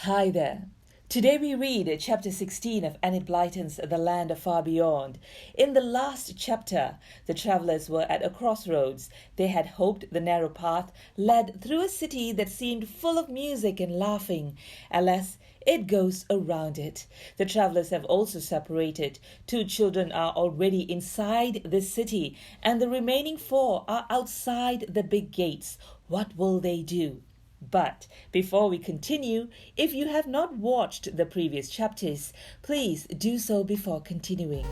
Hi there. Today we read chapter 16 of Enid Blyton's The Land of Far Beyond. In the last chapter, the travelers were at a crossroads. They had hoped the narrow path led through a city that seemed full of music and laughing. Alas, it goes around it. The travelers have also separated. 2 children are already inside the city, and the remaining 4 are outside the big gates. What will they do? But before we continue, if you have not watched the previous chapters, please do so before continuing.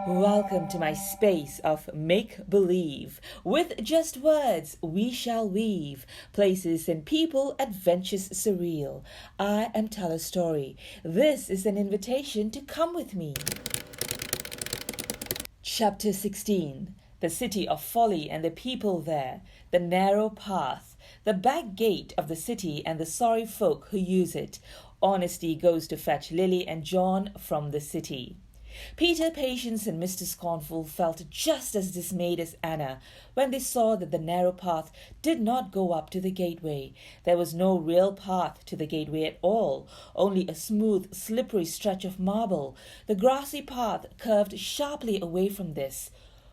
Welcome to my space of make-believe. With just words, we shall weave places and people, adventures surreal. I am Teller Story. This is an invitation to come with me. Chapter 16. The City of Folly and the people there, the narrow path, the back gate of the city and the sorry folk who use it. Honesty goes to fetch Lily and John from the city. Peter, Patience, and Mr. Scornful felt just as dismayed as Anna when they saw that the narrow path did not go up to the gateway. There was no real path to the gateway at all, only a smooth, slippery stretch of marble. The grassy path curved sharply away from this.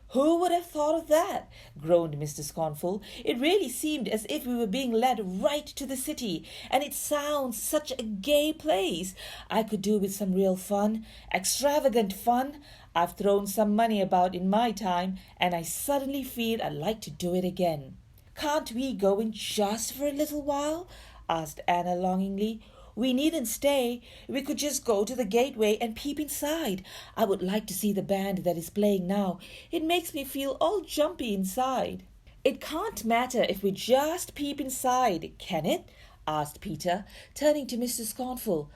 "Who would have thought of that?" groaned Mr. Scornful. "It really seemed as if we were being led right to the city, and it sounds such a gay place. I could do with some real fun, extravagant fun. I've thrown some money about in my time, and I suddenly feel I'd like to do it again." "Can't we go in just for a little while?" asked Anna longingly. "We needn't stay. We could just go to the gateway and peep inside. I would like to see the band that is playing now. It makes me feel all jumpy inside." "It can't matter if we just peep inside, can it?" asked Peter, turning to Mr. Scornful.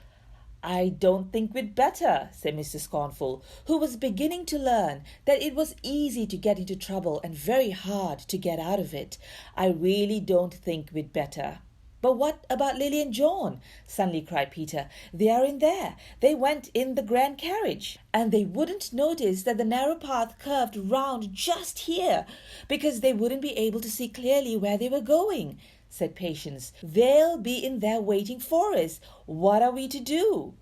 "I don't think we'd better," said Mr. Scornful, who was beginning to learn that it was easy to get into trouble and very hard to get out of it. "I really don't think we'd better." "But what about Lily and John?" suddenly cried Peter. "They are in there. They went in the grand carriage. And they wouldn't notice that the narrow path curved round just here, because they wouldn't be able to see clearly where they were going," said Patience. "They'll be in there waiting for us. What are we to do?"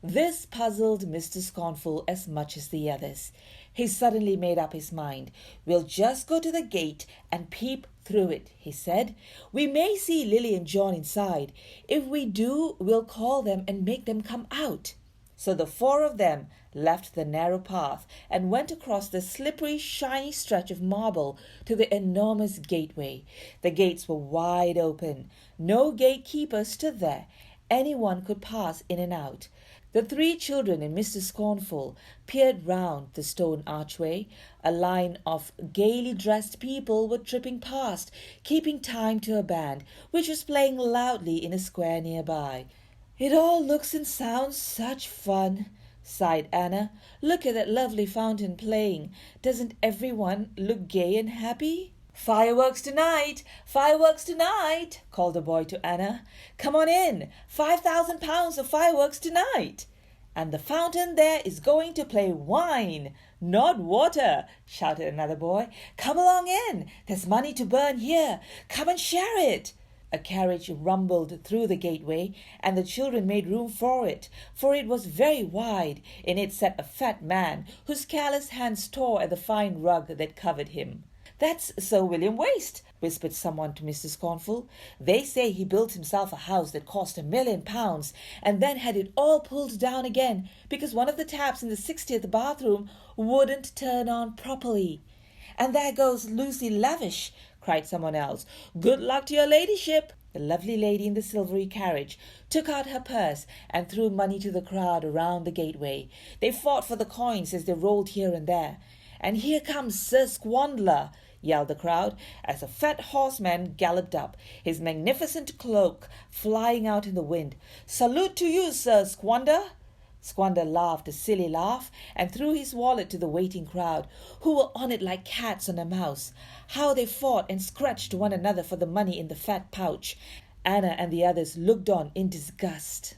This puzzled Mr. Scornful as much as the others. He suddenly made up his mind. "We'll just go to the gate and peep through it," he said. "We may see Lily and John inside. If we do, we'll call them and make them come out." So the 4 of them left the narrow path and went across the slippery, shiny stretch of marble to the enormous gateway. The gates were wide open. No gatekeeper stood there. Anyone could pass in and out. The 3 children and Mr. Scornful peered round the stone archway. A line of gaily dressed people were tripping past, keeping time to a band, which was playing loudly in a square nearby. "It all looks and sounds such fun," sighed Anna. "Look at that lovely fountain playing. Doesn't everyone look gay and happy?" "Fireworks tonight! Fireworks tonight!" called the boy to Anna. "Come on in! 5,000 pounds of fireworks tonight! And the fountain there is going to play wine, not water," shouted another boy. "Come along in! There's money to burn here. Come and share it!" A carriage rumbled through the gateway, and the children made room for it was very wide. In it sat a fat man, whose careless hands tore at the fine rug that covered him. "That's Sir William Waste," whispered someone to Mr. Scornful. "They say he built himself a house that cost £1,000,000 and then had it all pulled down again because one of the taps in the 60th bathroom wouldn't turn on properly." "And there goes Lucy Lavish," cried someone else. "Good luck to your ladyship." The lovely lady in the silvery carriage took out her purse and threw money to the crowd around the gateway. They fought for the coins as they rolled here and there. "And here comes Sir Squandler," yelled the crowd, as a fat horseman galloped up, his magnificent cloak flying out in the wind. "Salute to you, Sir Squander!" Squander laughed a silly laugh and threw his wallet to the waiting crowd, who were on it like cats on a mouse. How they fought and scratched one another for the money in the fat pouch. Anna and the others looked on in disgust.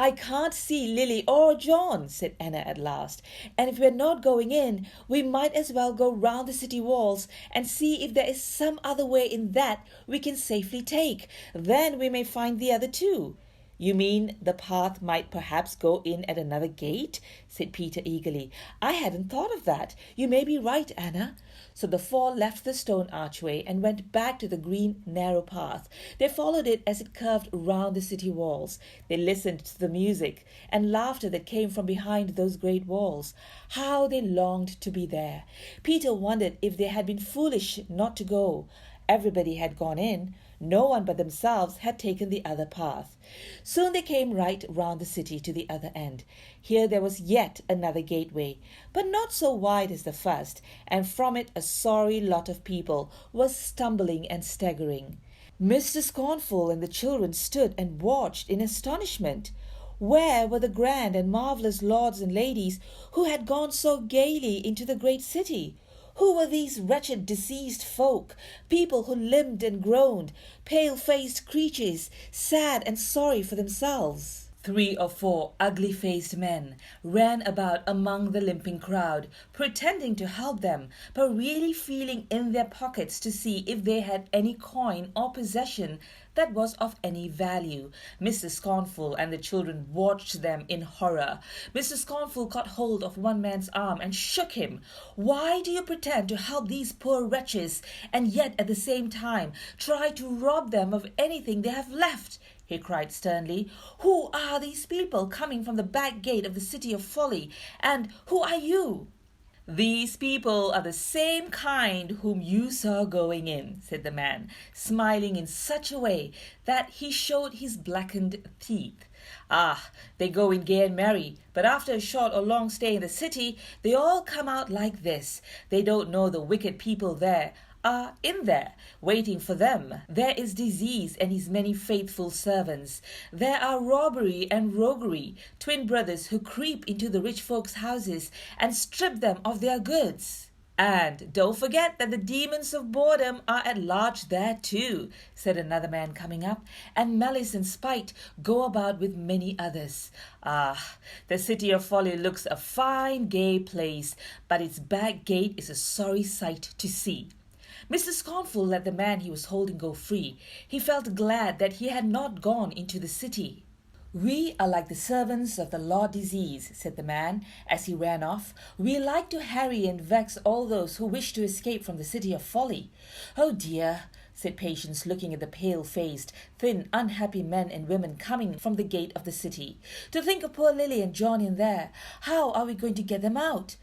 I can't see Lily or John, said Anna at last, and if we're not going in, we might as well go round the city walls and see if there is some other way in that we can safely take. Then we may find the other two. You mean the path might perhaps go in at another gate? Said Peter eagerly. I hadn't thought of that. You may be right, Anna. So the four left the stone archway and went back to the green, narrow path. They followed it as it curved round the city walls. They listened to the music and laughter that came from behind those great walls. How they longed to be there. Peter wondered if they had been foolish not to go. Everybody had gone in. No one but themselves had taken the other path. Soon they came right round the city to the other end. Here there was yet another gateway, but not so wide as the first, and from it a sorry lot of people was stumbling and staggering. Mr. Scornful and the children stood and watched in astonishment. Where were the grand and marvellous lords and ladies who had gone so gaily into the great city? Who were these wretched deceased folk, people who limped and groaned, pale-faced creatures, sad and sorry for themselves? 3 or 4 ugly-faced men ran about among the limping crowd, pretending to help them, but really feeling in their pockets to see if they had any coin or possession that was of any value. Mr. Scornful and the children watched them in horror. Mr. Scornful caught hold of one man's arm and shook him. Why do you pretend to help these poor wretches, and yet at the same time try to rob them of anything they have left? He cried sternly. Who are these people coming from the back gate of the City of Folly, and who are you? These people are the same kind whom you saw going in, said the man, smiling in such a way that he showed his blackened teeth. Ah, they go in gay and merry, but after a short or long stay in the city, they all come out like this. They don't know the wicked people there are in there, waiting for them. There is disease and his many faithful servants. There are robbery and roguery, twin brothers who creep into the rich folks' houses and strip them of their goods. And don't forget that the demons of boredom are at large there too, said another man coming up, and malice and spite go about with many others. Ah, the City of Folly looks a fine gay place, but its back gate is a sorry sight to see. Mr. Scornful let the man he was holding go free. He felt glad that he had not gone into the city. We are like the servants of the Lord Disease, said the man as he ran off. We like to harry and vex all those who wish to escape from the City of Folly. Oh dear, said Patience, looking at the pale-faced, thin, unhappy men and women coming from the gate of the city. To think of poor Lily and John in there. How are we going to get them out?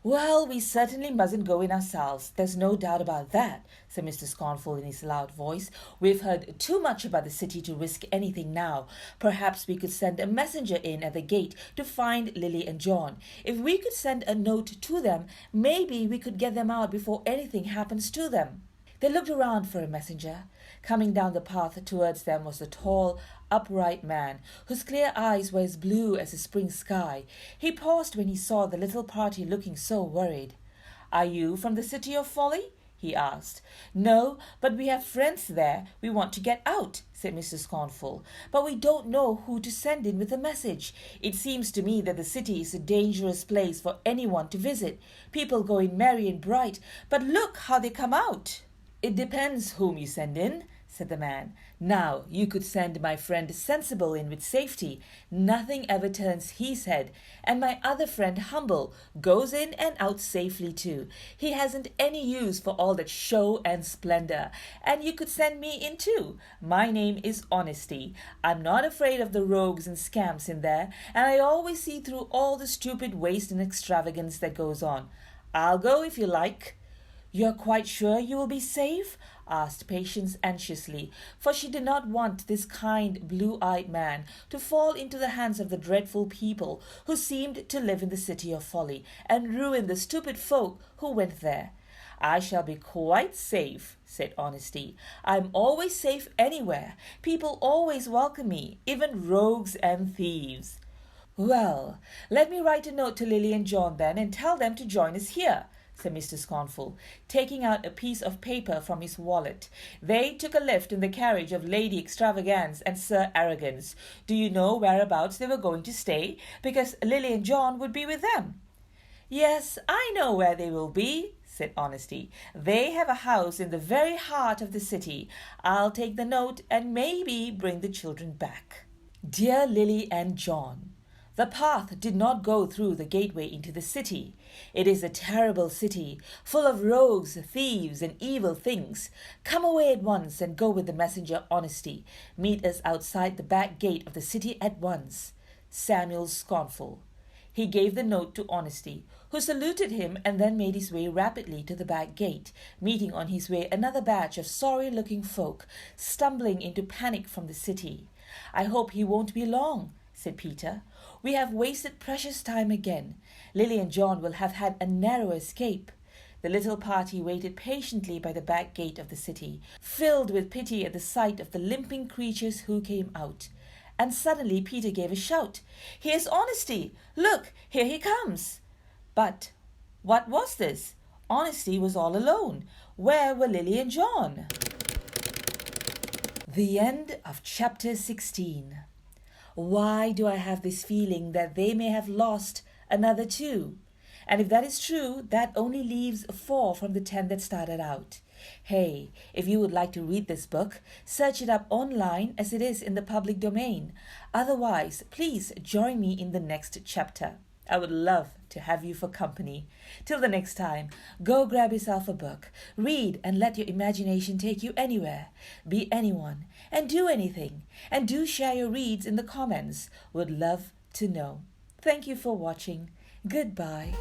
Well, we certainly mustn't go in ourselves. There's no doubt about that, said Mr. Scornful in his loud voice. We've heard too much about the city to risk anything now. Perhaps we could send a messenger in at the gate to find Lily and John. If we could send a note to them, maybe we could get them out before anything happens to them. They looked around for a messenger. Coming down the path towards them was a tall, upright man, whose clear eyes were as blue as the spring sky. He paused when he saw the little party looking so worried. Are you from the City of Folly? He asked. No, but we have friends there. We want to get out, said Mr. Scornful. But we don't know who to send in with a message. It seems to me that the city is a dangerous place for anyone to visit. People go in merry and bright, but look how they come out. It depends whom you send in, said the man. Now, you could send my friend Sensible in with safety. Nothing ever turns his head. And my other friend Humble goes in and out safely too. He hasn't any use for all that show and splendor. And you could send me in too. My name is Honesty. I'm not afraid of the rogues and scamps in there, and I always see through all the stupid waste and extravagance that goes on. I'll go if you like. You're quite sure you will be safe? Asked Patience anxiously, for she did not want this kind, blue-eyed man to fall into the hands of the dreadful people who seemed to live in the City of Folly and ruin the stupid folk who went there. I shall be quite safe, said Honesty. I'm always safe anywhere. People always welcome me, even rogues and thieves. Well, let me write a note to Lily and John then and tell them to join us here, said Mr. Scornful, taking out a piece of paper from his wallet. "They took a lift in the carriage of Lady Extravagance and Sir Arrogance. Do you know whereabouts they were going to stay? Because Lily and John would be with them." "Yes, I know where they will be," said Honesty. "They have a house in the very heart of the city. I'll take the note and maybe bring the children back." Dear Lily and John, the path did not go through the gateway into the city. It is a terrible city, full of rogues, thieves, and evil things. Come away at once and go with the messenger Honesty. Meet us outside the back gate of the city at once. Samuel Scornful. He gave the note to Honesty, who saluted him and then made his way rapidly to the back gate, meeting on his way another batch of sorry-looking folk, stumbling into panic from the city. "I hope he won't be long," said Peter. "We have wasted precious time again. Lily and John will have had a narrow escape." The little party waited patiently by the back gate of the city, filled with pity at the sight of the limping creatures who came out. And suddenly Peter gave a shout. "Here's Honesty! Look, here he comes!" But what was this? Honesty was all alone. Where were Lily and John? The end of chapter 16. Why do I have this feeling that they may have lost another 2? And if that is true, that only leaves 4 from the 10 that started out. Hey, if you would like to read this book, search it up online as it is in the public domain. Otherwise, please join me in the next chapter. I would love to have you for company. Till the next time, go grab yourself a book, read and let your imagination take you anywhere. Be anyone and do anything. And do share your reads in the comments. Would love to know. Thank you for watching. Goodbye.